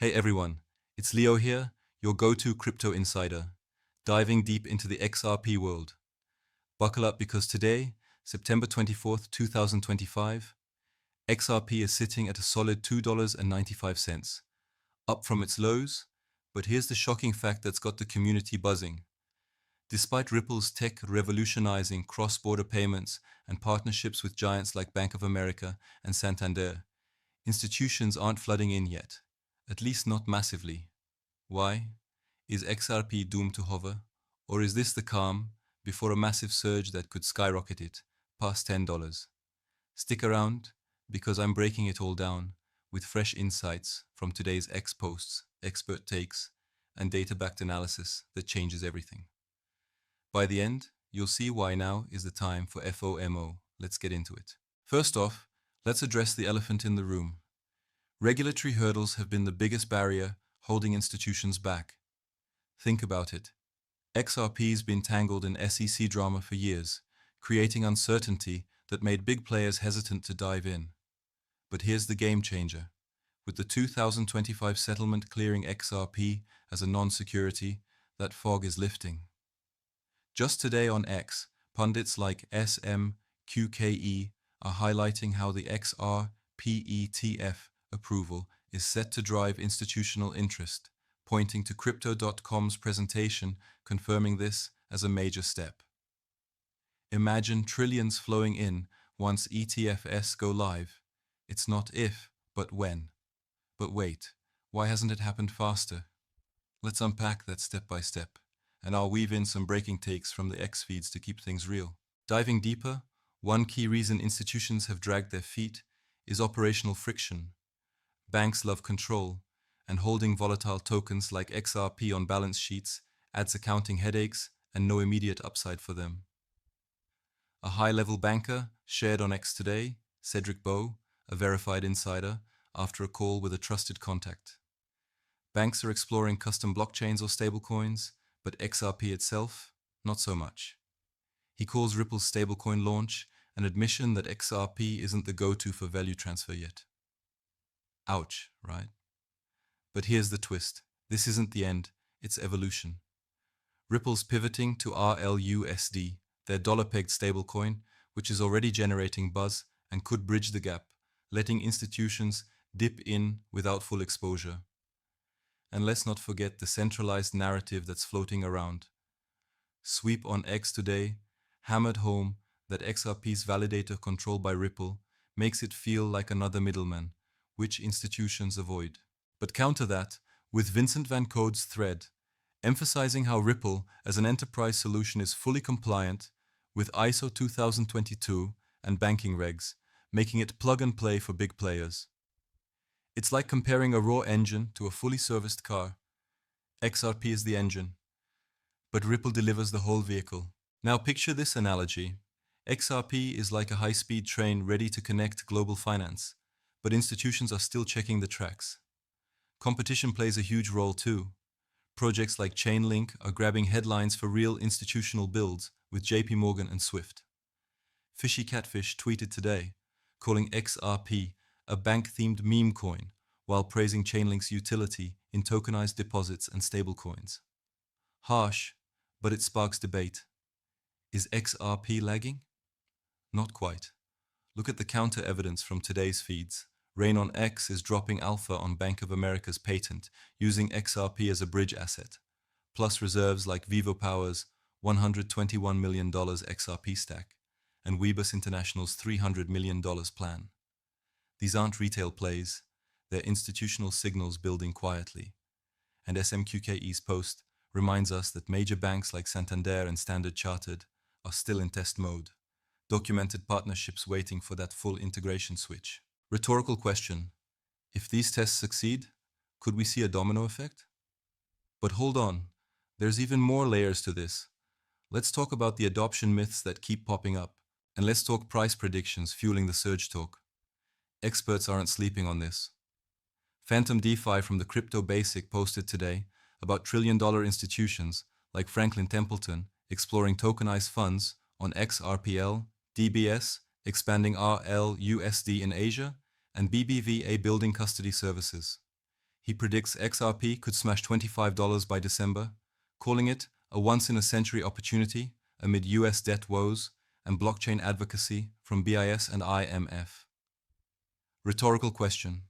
Hey everyone, it's Leo here, your go-to crypto insider, diving deep into the XRP world. Buckle up because today, September 24th, 2025, XRP is sitting at a solid $2.95, up from its lows, but here's the shocking fact that's got the community buzzing. Despite Ripple's tech revolutionizing cross-border payments and partnerships with giants like Bank of America and Santander, institutions aren't flooding in yet, at least not massively. Why? Is XRP doomed to hover? Or is this the calm before a massive surge that could skyrocket it past $10? Stick around because I'm breaking it all down with fresh insights from today's X posts, expert takes, and data-backed analysis that changes everything. By the end, you'll see why now is the time for FOMO. Let's get into it. First off, let's address the elephant in the room. Regulatory hurdles have been the biggest barrier holding institutions back. Think about it. XRP's been tangled in SEC drama for years, creating uncertainty that made big players hesitant to dive in. But here's the game changer. With the 2025 settlement clearing XRP as a non-security, that fog is lifting. Just today on X, pundits like SMQKE are highlighting how the XRP approval is set to drive institutional interest, pointing to Crypto.com's presentation confirming this as a major step. Imagine trillions flowing in once ETFs go live. It's not if, but when. But wait, why hasn't it happened faster? Let's unpack that step by step, and I'll weave in some breaking takes from the X feeds to keep things real. Diving deeper, one key reason institutions have dragged their feet is operational friction. Banks love control, and holding volatile tokens like XRP on balance sheets adds accounting headaches and no immediate upside for them. A high-level banker shared on X today, Cedric Bow, a verified insider, after a call with a trusted contact. Banks are exploring custom blockchains or stablecoins, but XRP itself, not so much. He calls Ripple's stablecoin launch an admission that XRP isn't the go-to for value transfer yet. Ouch, right? But here's the twist. This isn't the end, it's evolution. Ripple's pivoting to RLUSD, their dollar-pegged stablecoin, which is already generating buzz and could bridge the gap, letting institutions dip in without full exposure. And let's not forget the centralized narrative that's floating around. Sweep on X today hammered home that XRP's validator controlled by Ripple makes it feel like another middleman, which institutions avoid. But counter that with Vincent Van Code's thread, emphasizing how Ripple as an enterprise solution is fully compliant with ISO 2022 and banking regs, making it plug and play for big players. It's like comparing a raw engine to a fully serviced car. XRP is the engine, but Ripple delivers the whole vehicle. Now picture this analogy. XRP is like a high-speed train ready to connect global finance, but institutions are still checking the tracks. Competition plays a huge role too. Projects like Chainlink are grabbing headlines for real institutional builds with JP Morgan and Swift. Fishy Catfish tweeted today, calling XRP a bank-themed meme coin, while praising Chainlink's utility in tokenized deposits and stablecoins. Harsh, but it sparks debate. Is XRP lagging? Not quite. Look at the counter-evidence from today's feeds. Rain on X is dropping alpha on Bank of America's patent, using XRP as a bridge asset, plus reserves like Vivo Power's $121 million XRP stack and Weebus International's $300 million plan. These aren't retail plays, they're institutional signals building quietly. And SMQKE's post reminds us that major banks like Santander and Standard Chartered are still in test mode, documented partnerships waiting for that full integration switch. Rhetorical question. If these tests succeed, could we see a domino effect? But hold on, there's even more layers to this. Let's talk about the adoption myths that keep popping up, and let's talk price predictions fueling the surge talk. Experts aren't sleeping on this. Phantom DeFi from the Crypto Basic posted today about trillion-dollar institutions like Franklin Templeton exploring tokenized funds on XRPL, DBS, expanding RLUSD in Asia, and BBVA building custody services. He predicts XRP could smash $25 by December, calling it a once-in-a-century opportunity amid US debt woes and blockchain advocacy from BIS and IMF. Rhetorical question.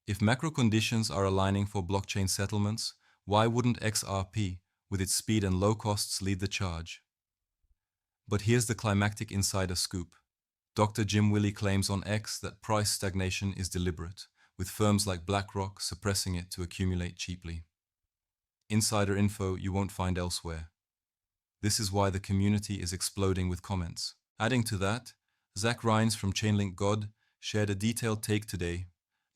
If macro conditions are aligning for blockchain settlements, why wouldn't XRP, with its speed and low costs, lead the charge? But here's the climactic insider scoop. Dr. Jim Willie claims on X that price stagnation is deliberate, with firms like BlackRock suppressing it to accumulate cheaply. Insider info you won't find elsewhere. This is why the community is exploding with comments. Adding to that, Zach Rines from Chainlink God shared a detailed take today,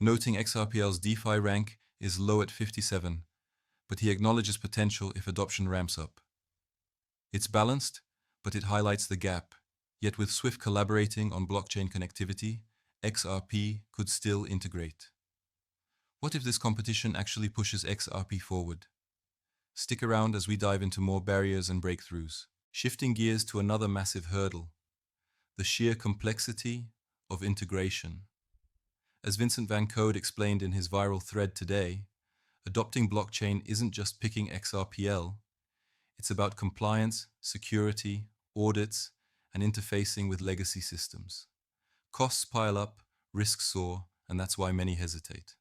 noting XRPL's DeFi rank is low at 57, but he acknowledges potential if adoption ramps up. It's balanced, but it highlights the gap. Yet with Swift collaborating on blockchain connectivity, XRP could still integrate. What if this competition actually pushes XRP forward? Stick around as we dive into more barriers and breakthroughs. Shifting gears to another massive hurdle, the sheer complexity of integration. As Vincent Van Code explained in his viral thread today, adopting blockchain isn't just picking XRPL, it's about compliance, security, audits, and interfacing with legacy systems. Costs pile up, risks soar, and that's why many hesitate.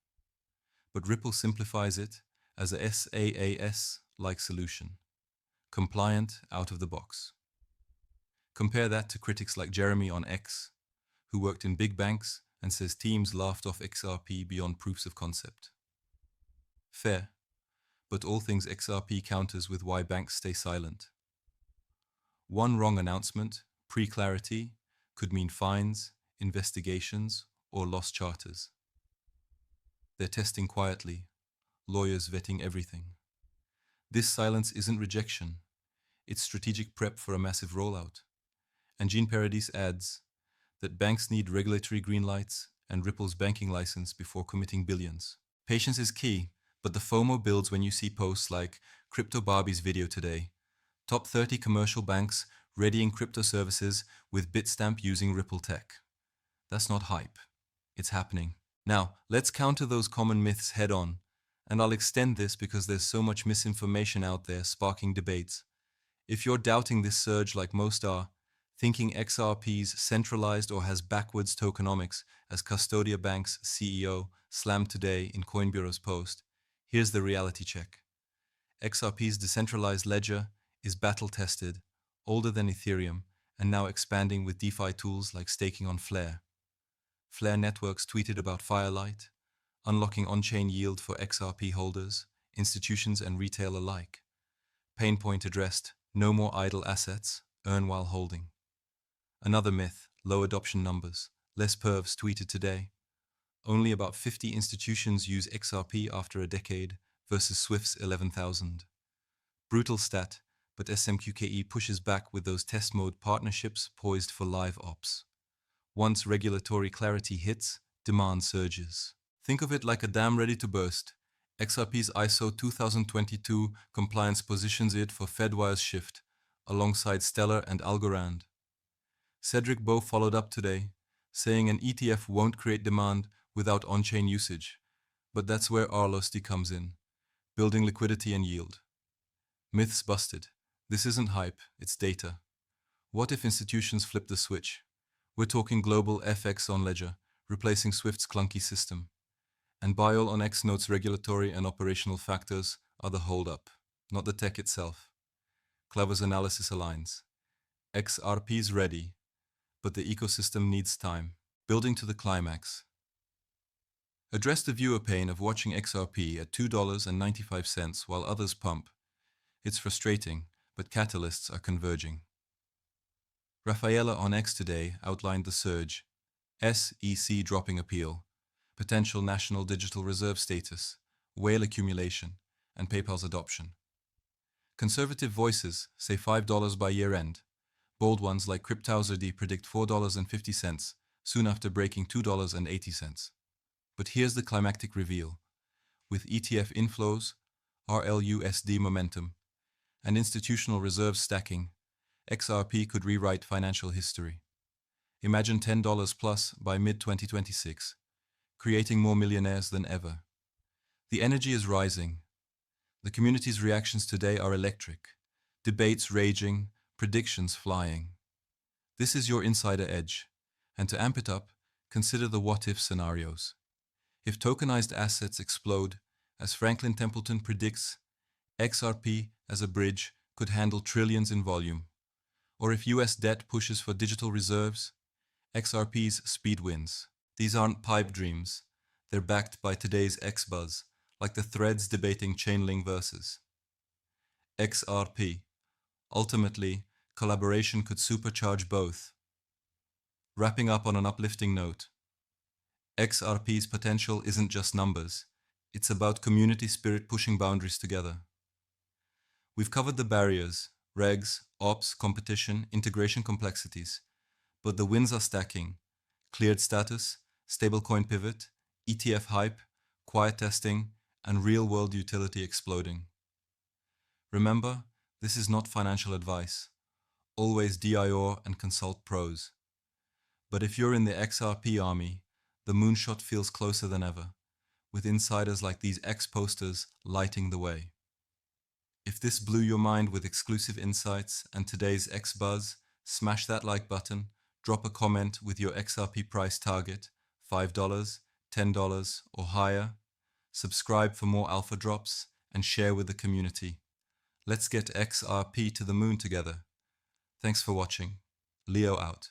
But Ripple simplifies it as a SaaS-like solution, compliant out of the box. Compare that to critics like Jeremy on X, who worked in big banks and says teams laughed off XRP beyond proofs of concept. Fair, but all things XRP counters with why banks stay silent. One wrong announcement, pre-clarity, could mean fines, investigations, or lost charters. They're testing quietly, lawyers vetting everything. This silence isn't rejection, it's strategic prep for a massive rollout. And Jean Paradis adds that banks need regulatory green lights and Ripple's banking license before committing billions. Patience is key, but the FOMO builds when you see posts like Crypto Barbie's video today. Top 30 commercial banks readying crypto services with Bitstamp using Ripple tech. That's not hype. It's happening. Now, let's counter those common myths head on. And I'll extend this because there's so much misinformation out there sparking debates. If you're doubting this surge like most are, thinking XRP's centralized or has backwards tokenomics, as Custodia Bank's CEO slammed today in Coinbureau's post, here's the reality check. XRP's decentralized ledger is battle-tested, older than Ethereum, and now expanding with DeFi tools like staking on Flare. Flare Networks tweeted about Firelight, unlocking on-chain yield for XRP holders, institutions and retail alike. Pain point addressed, no more idle assets, earn while holding. Another myth, low adoption numbers. Less pervs tweeted today. Only about 50 institutions use XRP after a decade versus Swift's 11,000. Brutal stat, but SMQKE pushes back with those test mode partnerships poised for live ops. Once regulatory clarity hits, demand surges. Think of it like a dam ready to burst. XRP's ISO 2022 compliance positions it for Fedwire's shift, alongside Stellar and Algorand. Cedric Bow followed up today, saying an ETF won't create demand without on-chain usage, but that's where Arlosty comes in, building liquidity and yield. Myths busted. This isn't hype, it's data. What if institutions flip the switch? We're talking global FX on Ledger, replacing Swift's clunky system. And Biol on X notes regulatory and operational factors are the hold-up, not the tech itself. Clever's analysis aligns. XRP's ready, but the ecosystem needs time. Building to the climax. Address the viewer pain of watching XRP at $2.95 while others pump. It's frustrating, but catalysts are converging. Rafaela on X today outlined the surge, SEC dropping appeal, potential national digital reserve status, whale accumulation, and PayPal's adoption. Conservative voices say $5 by year-end. Bold ones like CryptowserD predict $4.50, soon after breaking $2.80. But here's the climactic reveal. With ETF inflows, RLUSD momentum, and institutional reserves stacking, XRP could rewrite financial history. Imagine $10 plus by mid-2026, creating more millionaires than ever. The energy is rising. The community's reactions today are electric. Debates raging, predictions flying. This is your insider edge. And to amp it up, consider the what-if scenarios. If tokenized assets explode, as Franklin Templeton predicts, XRP as a bridge could handle trillions in volume. Or if US debt pushes for digital reserves, XRP's speed wins. These aren't pipe dreams. They're backed by today's X-Buzz, like the threads debating Chainlink versus XRP. Ultimately, collaboration could supercharge both. Wrapping up on an uplifting note, XRP's potential isn't just numbers. It's about community spirit pushing boundaries together. We've covered the barriers, regs, ops, competition, integration complexities, but the wins are stacking. Cleared status, stablecoin pivot, ETF hype, quiet testing, and real-world utility exploding. Remember, this is not financial advice. Always DIR and consult pros. But if you're in the XRP army, the moonshot feels closer than ever, with insiders like these X posters lighting the way. If this blew your mind with exclusive insights and today's X Buzz, smash that like button, drop a comment with your XRP price target, $5, $10, or higher. Subscribe for more alpha drops and share with the community. Let's get XRP to the moon together. Thanks for watching. Leo out.